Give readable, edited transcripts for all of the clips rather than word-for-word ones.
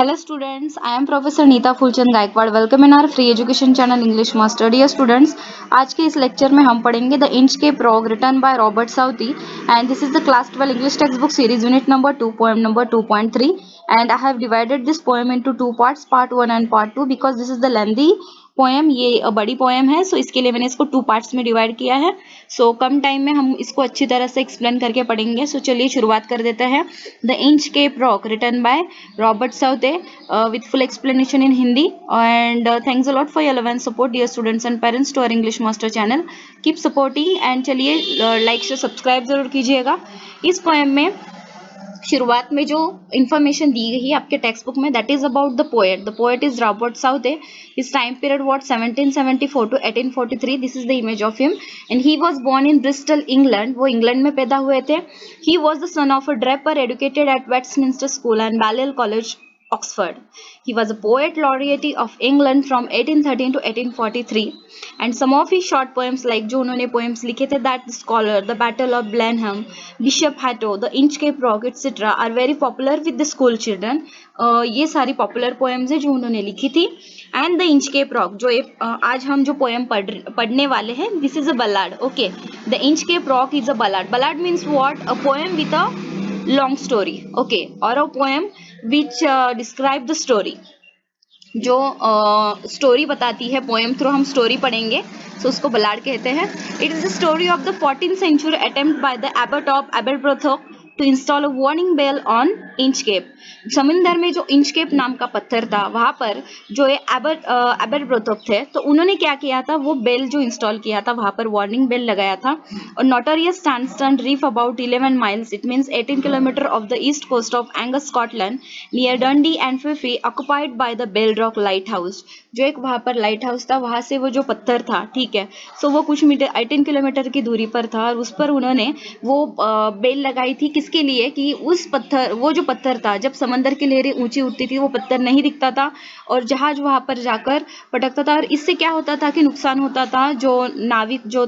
Hello students, I am Professor Neeta Fulchand Gaikwad. Welcome in our free education channel English Master. Dear students, आज के इस lecture में हम पढ़ेंगे the Inchcape Rock written by Robert Southey and this is the class 12 English textbook series unit number 2 poem number 2.3 and I have divided this poem into two parts, part 1 and part 2 because this is the lengthy poem, ये बड़ी poem है सो इसके लिए मैंने इसको two parts में divide किया है। सो कम टाइम में हम इसको अच्छी तरह से एक्सप्लेन करके पढ़ेंगे। सो चलिए शुरुआत कर देते हैं। The Inchcape Rock written by Robert Southey with full explanation in Hindi and thanks a lot for your love and support dear students and parents to our English Master channel. Keep supporting and चलिए like से subscribe जरूर कीजिएगा। इस poem में शुरुआत में जो information दी गई है आपके टेक्स्ट बुक में that is about the poet. The poet is Robert Southey. His time period what 1774 to 1843। This is the image of him and he was born in Bristol England. वो England में पैदा हुए थे। He was the son of a draper educated at Westminster school and Balliol college Oxford. He was a poet laureate of England from 1813 to 1843 and some of his short poems like जो उन्होंने poems लिखे थे that scholar, the battle of Blenheim, Bishop Hatto, the Inchcape Rock etc. are very popular with the school children. ये सारी popular poems है जो उन्होंने लिखी थी। and the Inchcape Rock जो आज हम जो poem पढ़ने वाले हैं this is a ballad. okay, the Inchcape Rock is a ballad. Ballad means what? A poem with a long story. okay, or a poem which describe the story. जो story बताती है पोएम थ्रू हम story पढ़ेंगे सो उसको बलाड कहते हैं। It is the story of the 14th century attempt by the Abbot of Aberbrothok to install a warning bell on Inchcape. समुंदर में जो इंचकेप नाम का पत्थर था वहां पर जो एबरब्रोथोक थे तो उन्होंने क्या किया था, वो बेल जो इंस्टॉल किया था वहां पर वार्निंग बेल लगाया था। और notorious sandstone reef about 11 miles, it means 18 kilometre of the east coast of Angus Scotland near Dundee and Fife occupied by the Bell Rock lighthouse. जो एक वहां पर लाइट हाउस था वहां से वो जो पत्थर था, ठीक है, सो वो कुछ मीटर 18 किलोमीटर की दूरी पर था और उस पर उन्होंने वो बेल लगाई थी। किसके लिए? कि उस पत्थर, वो जो पत्थर था जब समंदर की लहरें ऊंची उठती थी वो पत्थर नहीं दिखता था और जहाज वहां पर जाकर पटकता था और इससे क्या होता था कि नुकसान होता था जो नाविक जो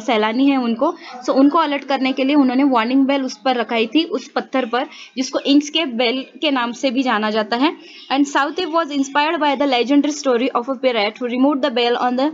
सैलानी है उनको। सो उनको अलर्ट करने के लिए उन्होंने वार्निंग बेल उस पर रखाई थी, उस पत्थर पर, जिसको इंचकेप बेल के नाम से भी जाना जाता है। And Southey was inspired by the legendary story of a pirate who removed the bell on the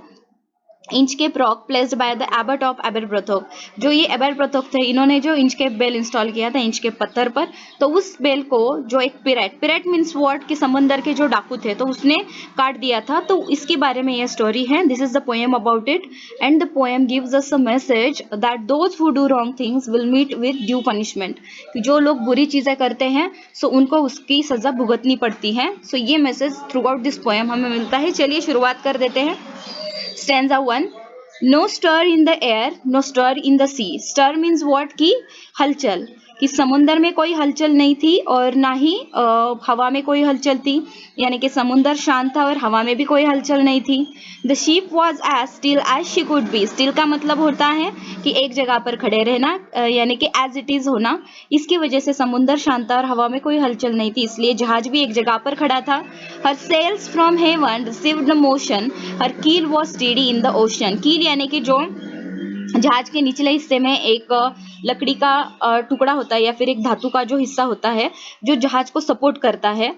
Inchcape Rock placed by the abbot of Aberbrothok. जो ये एबरब्रोथोक थे इन्होंने जो इंचकेप बेल इंस्टॉल किया था इंचकेप पत्थर पर, तो उस बेल को जो एक पिरेट मींस व्हाट कि समंदर के जो डाकू थे तो उसने काट दिया था। तो इसके बारे में यह स्टोरी है। This is the poem about it and the poem gives us a message that those who do wrong things will meet with due punishment. कि जो लोग बुरी चीजें करते हैं सो उनको उसकी सजा भुगतनी पड़ती है। सो ये message through out this poem हमें मिलता है। चलिए शुरुआत कर देते हैं। Stanza 1. No stir in the air, no stir in the sea. Stir means what? कि हलचल, कि समुंदर में कोई हलचल नहीं थी और ना ही हवा में कोई हलचल थी, यानी कि समुंदर शांत था और हवा में भी कोई हलचल नहीं थी। The ship was as still as she could be. Still का मतलब होता है कि एक जगह पर खड़े रहना, यानी कि as it is होना। इसकी वजह से समुंदर शांत था और हवा में कोई हलचल नहीं थी, इसलिए जहाज भी एक जगह पर खड़ा था। Her sails from heaven received the motion. Her keel was steady in the ocean. कील यानी कि जो जहाज के निचले हिस्से में एक लकड़ी का टुकड़ा होता है या फिर एक धातु का जो हिस्सा होता है जो जहाज को सपोर्ट करता है।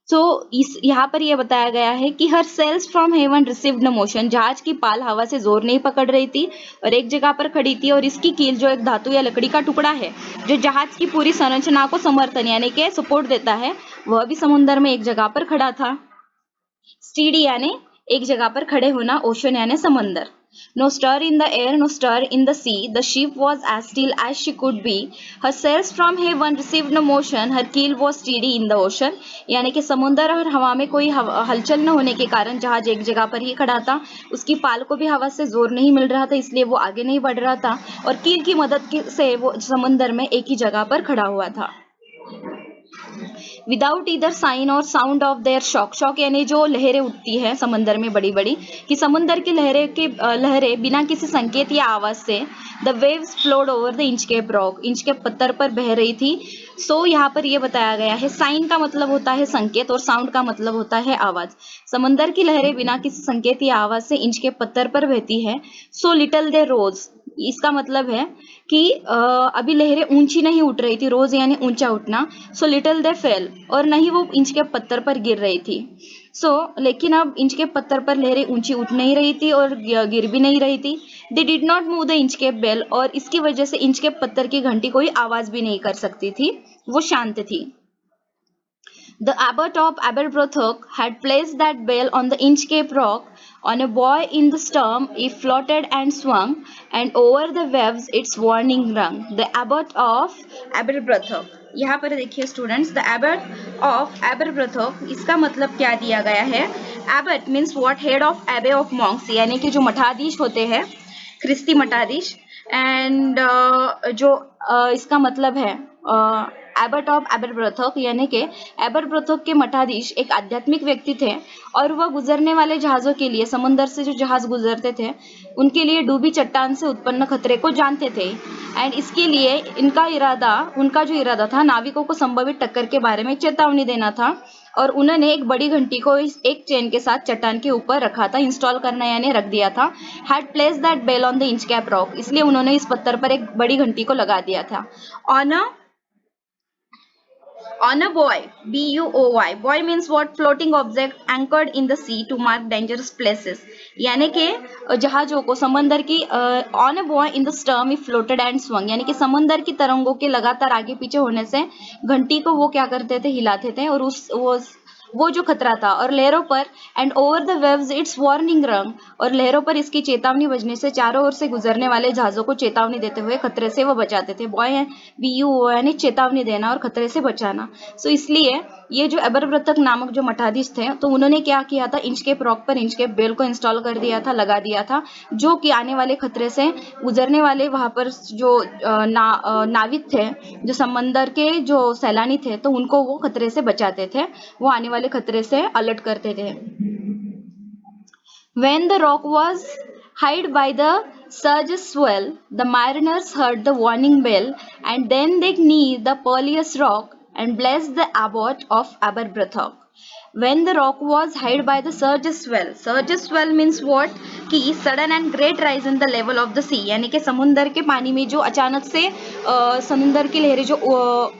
सो इस यहाँ पर यह बताया गया है कि her sails from heaven received the motion. जहाज की पाल हवा से जोर नहीं पकड़ रही थी और एक जगह पर खड़ी थी और इसकी कील जो एक धातु या लकड़ी का टुकड़ा है जो जहाज की पूरी संरचना को समर्थन यानी कि सपोर्ट देता है, वह भी समुद्र में एक जगह पर खड़ा था। स्टीडी यानी एक जगह पर खड़े होना, ओशन यानी समंदर। No stir in the air, no stir in the sea. The ship was as still as she could be. Her sails from heaven received no motion. Her keel was steady in the ocean. यानी कि समुद्र और हवा में कोई हलचल न होने के कारण जहाज एक जगह पर ही खड़ा था। उसकी पाल को भी हवा से जोर नहीं मिल रहा था, इसलिए वो आगे नहीं बढ़ रहा था और कील की मदद से वो समुद्र में एक ही जगह पर खड़ा हुआ था। विदाउट इधर साइन और sound of their shock. Shock यानी जो लहरें उठती है समंदर में बड़ी बड़ी, कि समुंदर की लहरें बिना किसी संकेत या आवाज से the waves flowed over the Inchcape rock, Inchcape पत्थर पर बह रही थी। सो यहाँ पर यह बताया गया है, साइन का मतलब होता है संकेत और साउंड का मतलब होता है आवाज। समंदर की लहरें बिना किसी संकेत या आवाज से इंचकेप पत्थर पर बहती है। सो लिटल दे रोज, इसका मतलब है कि अभी लहरें ऊंची नहीं उठ रही थी, रोज यानी ऊंचा उठना, सो लिटिल दे फेल, और नहीं वो इंच के पत्थर पर गिर रही थी। लेकिन अब इंच के पत्थर पर लहरें ऊंची उठ नहीं रही थी और गिर भी नहीं रही थी। They did not move the Inchcape bell, और इसकी वजह से इंचकेप पत्थर की घंटी कोई आवाज भी नहीं कर सकती थी, वो शांत थी। The Abbot of Aberbrothok had placed that bell on the Inchcape Rock. On a buoy in the storm, it floated and swung, and over the waves its warning rung. The Abbot of Aberbrothok. यहाँ पर देखिए students, the abbot of एबरब्रथोक, इसका मतलब क्या दिया गया है? Abbott means what? Head of एबे ऑफ मॉन्क्स, यानी कि जो मठाधीश होते हैं, ख्रिस्ती मठाधीश। एंड जो इसका मतलब है एबट ऑफ एबरब्रथोक, यानी कि एबरब्रथोक के मठाधीश एक आध्यात्मिक व्यक्ति थे, और वह गुजरने वाले जहाजों के लिए, समुद्र से जो जहाज गुजरते थे उनके लिए डूबी चट्टान से उत्पन्न खतरे को जानते थे। एंड इसके लिए उनका जो इरादा था नाविकों को संभावित टक्कर के बारे में चेतावनी देना था, और उन्होंने एक बड़ी घंटी को एक चेन के साथ चट्टान के ऊपर रखा था, इंस्टॉल करना यानी रख दिया था। Had placed that bell on the Inchcape Rock, इसलिए उन्होंने इस पत्थर पर एक बड़ी घंटी को लगा दिया था। On a buoy, buoy. Buoy means what? Floating object anchored in the sea to mark dangerous places. यानी कि जहाजों को समंदर की on a buoy in the storm it floated and swung, यानी कि समंदर की तरंगों के लगातार आगे पीछे होने से घंटी को वो क्या करते थे? हिलाते थे, और वो जो खतरा था, और लहरों पर and over the waves it's warning रंग, और लहरों पर इसकी चेतावनी बजने से चारों ओर से गुजरने वाले जहाजों को चेतावनी देते हुए खतरे से वो बचाते थे। बॉय है BUO, यानी चेतावनी देना और खतरे से बचाना। इसलिए ये जो एबरब्रथक नामक जो मठाधीश थे, तो उन्होंने क्या किया था? इंचकेप रॉक पर इंचकेप बेल को इंस्टॉल कर दिया था, लगा दिया था, जो कि आने वाले खतरे से गुजरने वाले वहां पर जो नाविक थे, जो समंदर के जो सैलानी थे, तो उनको वो खतरे से बचाते थे, वो आने वाले खतरे से अलर्ट करते थे। When the rock was hid by the surge's swell, the mariners heard the warning bell, and then they knew the perilous rock and blessed the abbot of Aberbrothok. When the rock was hid by the surge's swell means what? कि sudden and great rise in the level of the sea, यानी कि समुद्र के पानी में जो अचानक से समुद्र की लहरें जो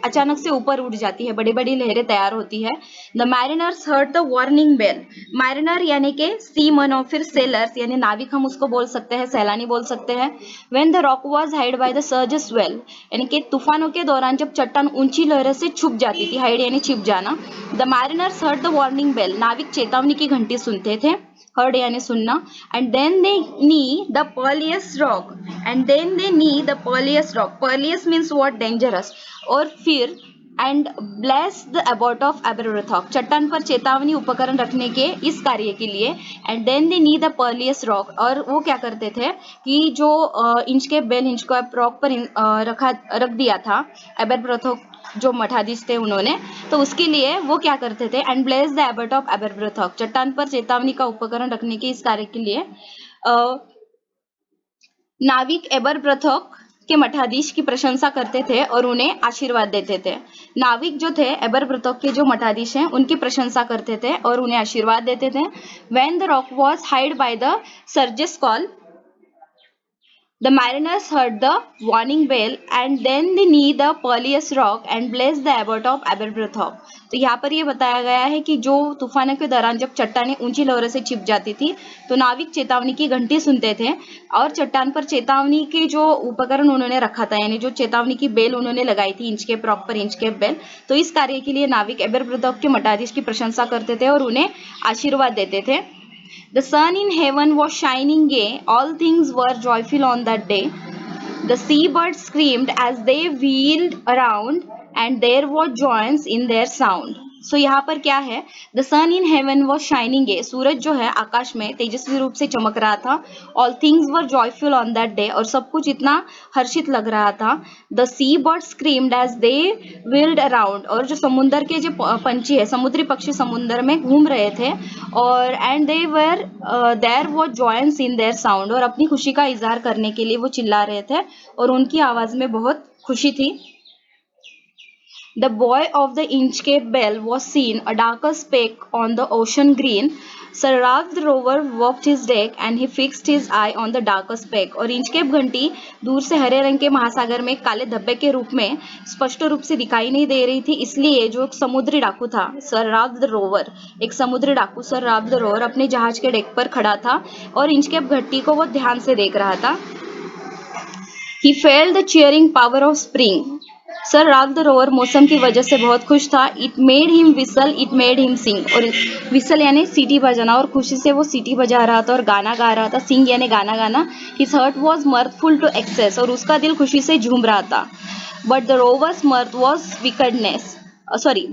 अचानक से ऊपर उठ जाती है, बड़ी बड़ी लहरें तैयार होती है। The mariners heard the warning bell, mariner यानी कि सीमन और फिर सेलर्स यानी नाविक हम उसको बोल सकते हैं, सैलानी बोल सकते हैं। When the rock was hide by the surges swell, यानी कि तूफानों के दौरान जब चट्टान ऊंची लहरों से छुप जाती थी, हाइड यानी छिप जाना। The mariners heard the warning bell, नाविक चेतावनी की घंटी सुनते थे, हर्ड यानी सुनना। And then they knew the perilous rock, and then they knew the perilous rock, perilous means what? Dangerous. और फिर and bless the abbot of Aberbrothok, चट्टान पर चेतावनी उपकरण रखने के इस कार्य के लिए। And then they knew the perilous rock, और वो क्या करते थे कि जो इंचकेप रॉक पर रख दिया था एबरब्रथॉक जो मठाधीश थे उन्होंने, तो उसके लिए वो क्या करते थे? And bless the abbot of Aberbrothok, चट्टान पर चेतावनी का उपकरण रखने के इस कार्य के लिए नाविक एबरब्रथॉक के मठाधीश की प्रशंसा करते थे और उन्हें आशीर्वाद देते थे। नाविक जो थे एबरब्रथॉक के जो मठाधीश हैं उनकी प्रशंसा करते थे और उन्हें आशीर्वाद देते थे। When the rock was hide by the surges call, the mariners heard the warning bell, and then they knew the perilous rock and blessed the abbot of Aberbrothok. तो यहाँ पर ये बताया गया है कि जो तूफानों के दौरान जब चट्टानें ऊंची लहरों से छिप जाती थी, तो नाविक चेतावनी की घंटी सुनते थे, और चट्टान पर चेतावनी के जो उपकरण उन्होंने रखा था, यानी जो चेतावनी की बेल उन्होंने लगाई थी, इंचकेप रॉक पर इंचकेप बेल, तो इस कार्य के लिए नाविक एबरब्रथॉक के मठाधीश की प्रशंसा करते थे और उन्हें आशीर्वाद देते थे। The sun in heaven was shining gay, all things were joyful on that day. The seabirds screamed as they wheeled around, and there was joyance in their sound. So यहाँ पर क्या है? The sun in heaven was shining gay. सूरज जो है आकाश में तेजस्वी रूप से चमक रहा था। All things were joyful on that day. और सब कुछ इतना हर्षित लग रहा था। The seabirds screamed as they wheeled around. और जो समुद्र के जो पंछी है, समुद्री पक्षी समुद्र में घूम रहे थे, और and they were there was joyance in their sound. और अपनी खुशी का इजहार करने के लिए वो चिल्ला रहे थे और उनकी आवाज में बहुत खुशी थी। The buoy of the Inchcape Bell was seen, a darker speck on the ocean green. Sir Ralph the rover walked his deck and he fixed his eye on the darker speck. और Inchcape घंटी दूर से हरे रंग के महासागर में काले धब्बे के रूप में स्पष्ट रूप से दिखाई नहीं दे रही थी, इसलिए जो एक समुद्री डाकू था, सर राल्फ द रोवर, एक समुद्री डाकू सर राल्फ द रोवर अपने जहाज के डेक पर खड़ा था और इंचकेप घंटी को वो ध्यान से देख रहा था. He felt the cheering power of spring. Sir Ralph the rover मौसम की वजह से बहुत खुश था. It made him whistle, it made him sing. और whistle यानी सीटी बजाना, और खुशी से वो सीटी बजा रहा था और गाना गा रहा था. Sing यानी गाना गाना. His heart was mirthful to excess. और उसका दिल खुशी से झूम रहा था. But the rover's mirth was wickedness.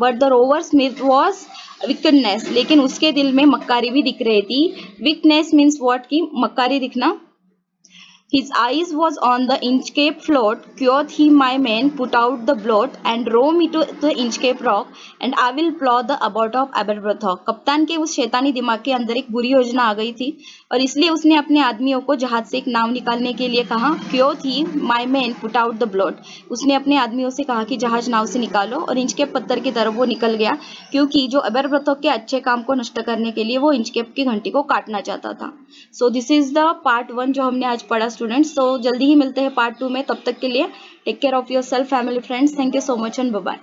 But the rover's mirth was wickedness. लेकिन उसके दिल में मक्कारी भी दिख रही थी. Wickedness means what? कि मक्कारी दिखना. His eyes was on the Inchcape float. Quoth he, my men, put out the boat and row me to the Inchcape Rock, and I will plow the Abbot of Aberbrothok. कप्तान के उस शैतानी दिमाग के अंदर एक बुरी योजना आ गई थी और इसलिए उसने अपने आदमियों को जहाज से एक नाव निकालने के लिए कहा. Quoth he, my men, put out the boat. उसने अपने आदमियों से कहा कि जहाज नाव से निकालो, और इंचकेप पत्थर की तरफ वो निकल गया क्योंकि जो अबेरब्रथोक के अच्छे काम को नष्ट करने के लिए वो इंचकेप की घंटी को काटना चाहता था. So this is the part 1 जो हमने आज पढ़ा स्टूडेंट्स. तो जल्दी ही मिलते हैं पार्ट 2 में. तब तक के लिए take care of yourself, family, friends. Thank you so much and bye bye.